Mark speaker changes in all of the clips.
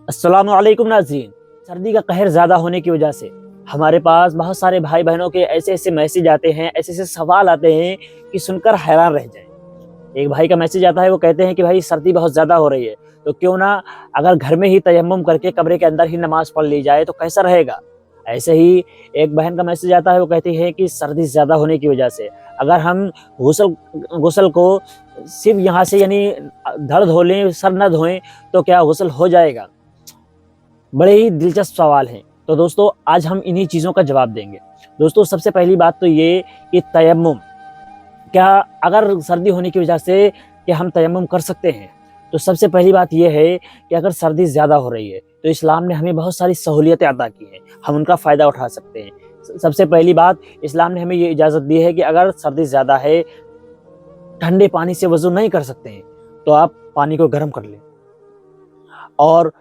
Speaker 1: अस्सलाम वालेकुम नाज़रीन। सर्दी का कहर ज़्यादा होने की वजह से हमारे पास बहुत सारे भाई बहनों के ऐसे ऐसे मैसेज आते हैं, ऐसे ऐसे सवाल आते हैं कि सुनकर हैरान रह जाएं। एक भाई का मैसेज आता है, वो कहते हैं कि भाई सर्दी बहुत ज़्यादा हो रही है, तो क्यों ना अगर घर में ही तयम्मुम करके कमरे के अंदर ही नमाज़ पढ़ ली जाए तो कैसा रहेगा। ऐसे ही एक बहन का मैसेज आता है, वो कहती है कि सर्दी ज़्यादा होने की वजह से अगर हम गुस्ल गुस्ल को सिर्फ यहाँ से यानी धड़ धो लें, सर न धोएं, तो क्या गुस्ल हो जाएगा। बड़े ही दिलचस्प सवाल हैं। तो दोस्तों आज हम इन्हीं चीज़ों का जवाब देंगे। दोस्तों सबसे पहली बात तो ये कि तयम्मुम, क्या अगर सर्दी होने की वजह से क्या हम तयम्मुम कर सकते हैं। तो सबसे पहली बात ये है कि अगर सर्दी ज़्यादा हो रही है तो इस्लाम ने हमें बहुत सारी सहूलियतें अता की हैं, हम उनका फ़ायदा उठा सकते हैं। सबसे पहली बात, इस्लाम ने हमें ये इजाज़त दी है कि अगर सर्दी ज़्यादा है, ठंडे पानी से वज़ू नहीं कर सकते हैं, तो आप पानी को गर्म कर लें। और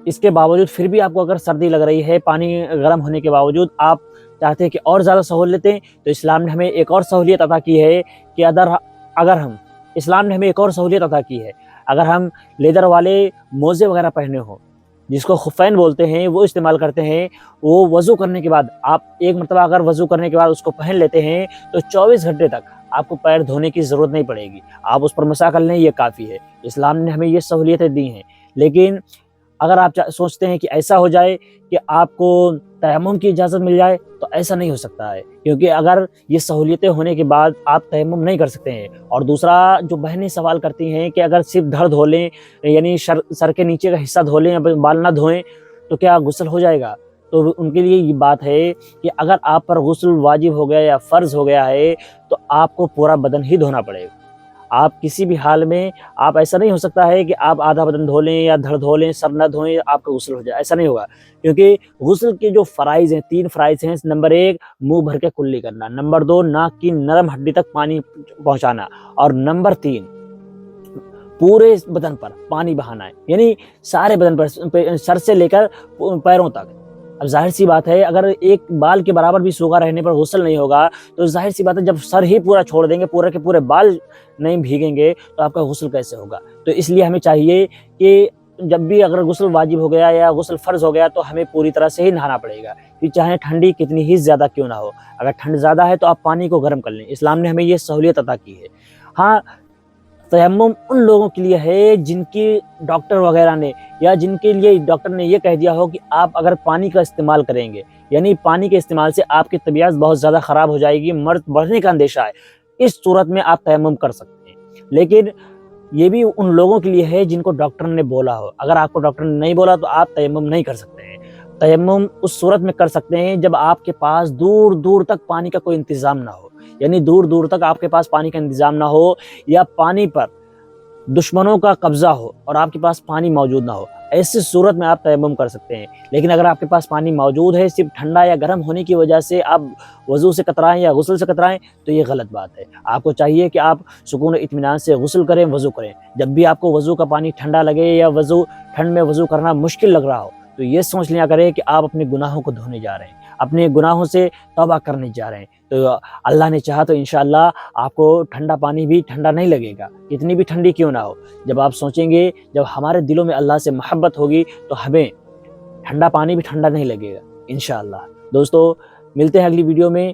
Speaker 1: इसके बावजूद फिर भी आपको अगर सर्दी लग रही है, पानी गर्म होने के बावजूद आप चाहते हैं कि और ज़्यादा सहूलियतें, तो इस्लाम ने हमें एक और सहूलियत अता की है कि अगर हम इस्लाम ने हमें एक और सहूलियत अता की है, अगर हम लेदर वाले मोज़े वगैरह पहने हों, जिसको खुफ़ैन बोलते हैं, वो इस्तेमाल करते हैं, वो वज़ू करने के बाद आप एक मरतबा अगर वज़ू करने के बाद उसको पहन लेते हैं तो 24 घंटे तक आपको पैर धोने की ज़रूरत नहीं पड़ेगी। आप उस पर मसा कर लें, ये काफ़ी है। इस्लाम ने हमें ये सहूलियतें दी हैं। लेकिन अगर आप सोचते हैं कि ऐसा हो जाए कि आपको तयम्मुम की इजाज़त मिल जाए, तो ऐसा नहीं हो सकता है, क्योंकि अगर ये सहूलियतें होने के बाद आप तयम्मुम नहीं कर सकते हैं। और दूसरा, जो बहनें सवाल करती हैं कि अगर सिर्फ धड़ धो लें, यानी सर के नीचे का हिस्सा धो लें या बाल ना धोएं, तो क्या गुस्ल हो जाएगा। तो उनके लिए ये बात है कि अगर आप पर गुस्ल वाजिब हो गया या फ़र्ज़ हो गया है, तो आपको पूरा बदन ही धोना पड़ेगा। आप किसी भी हाल में, आप ऐसा नहीं हो सकता है कि आप आधा बदन धो लें या धड़ धो लें, सर ना धोएं, आपका गुस्ल हो जाए, ऐसा नहीं होगा। क्योंकि गुस्ल के जो फ़राइज़ हैं, 3 फ़राइज़ हैं। नंबर 1, मुँह भर के कुल्ली करना। नंबर 2, नाक की नरम हड्डी तक पानी पहुँचाना। और नंबर 3, पूरे बदन पर पानी बहाना है, यानी सारे बदन पर, सर से लेकर पैरों तक। अब ज़ाहिर सी बात है, अगर एक बाल के बराबर भी सूखा रहने पर गुस्ल नहीं होगा, तो ज़ाहिर सी बात है जब सर ही पूरा छोड़ देंगे, पूरे के पूरे बाल नहीं भीगेंगे, तो आपका गुस्ल कैसे होगा। तो इसलिए हमें चाहिए कि जब भी अगर गुस्ल वाजिब हो गया या गुस्ल फ़र्ज़ हो गया, तो हमें पूरी तरह से ही नहाना पड़ेगा, कि चाहे ठंडी कितनी ही ज़्यादा क्यों ना हो। अगर ठंड ज़्यादा है तो आप पानी को गर्म कर लें। इस्लाम ने हमें ये सहूलियत अता की है। हाँ, तयम्मुम उन लोगों के लिए है जिनकी डॉक्टर वगैरह ने, या जिनके लिए डॉक्टर ने ये कह दिया हो कि आप अगर पानी का इस्तेमाल करेंगे, यानी पानी के इस्तेमाल से आपकी तबीयत बहुत ज़्यादा ख़राब हो जाएगी, मर्द बढ़ने का अंदेशा है, इस सूरत में आप तयम्मुम कर सकते हैं। लेकिन ये भी उन लोगों के लिए है जिनको डॉक्टर ने बोला हो। अगर आपको डॉक्टर ने नहीं बोला तो आप तयम्मुम नहीं कर सकते हैं। तयम्मुम उस सूरत में कर सकते हैं जब आपके पास दूर दूर तक पानी का कोई इंतज़ाम ना हो, यानी दूर दूर तक आपके पास पानी का इंतज़ाम ना हो, या पानी पर दुश्मनों का कब्ज़ा हो और आपके पास पानी मौजूद ना हो। ऐसी सूरत में आप तयम्मुम कर सकते हैं। लेकिन अगर आपके पास पानी मौजूद है, सिर्फ ठंडा या गर्म होने की वजह से आप वज़ू से कतराएँ या गुस्ल से कतराएँ, तो ये गलत बात है। आपको चाहिए कि आप सुकून और इत्मीनान से गुस्ल करें, वज़ू करें। जब भी आपको वज़ू का पानी ठंडा लगे या ठंड में वज़ू करना मुश्किल लग रहा हो, तो ये सोच लिया करें कि आप अपने गुनाहों को धोने जा रहे हैं, अपने गुनाहों से तौबा करने जा रहे हैं। तो अल्लाह ने चाहा तो इंशाअल्लाह आपको ठंडा पानी भी ठंडा नहीं लगेगा, कितनी भी ठंडी क्यों ना हो। जब आप सोचेंगे, जब हमारे दिलों में अल्लाह से मोहब्बत होगी, तो हमें ठंडा पानी भी ठंडा नहीं लगेगा इंशाअल्लाह। दोस्तों मिलते हैं अगली वीडियो में।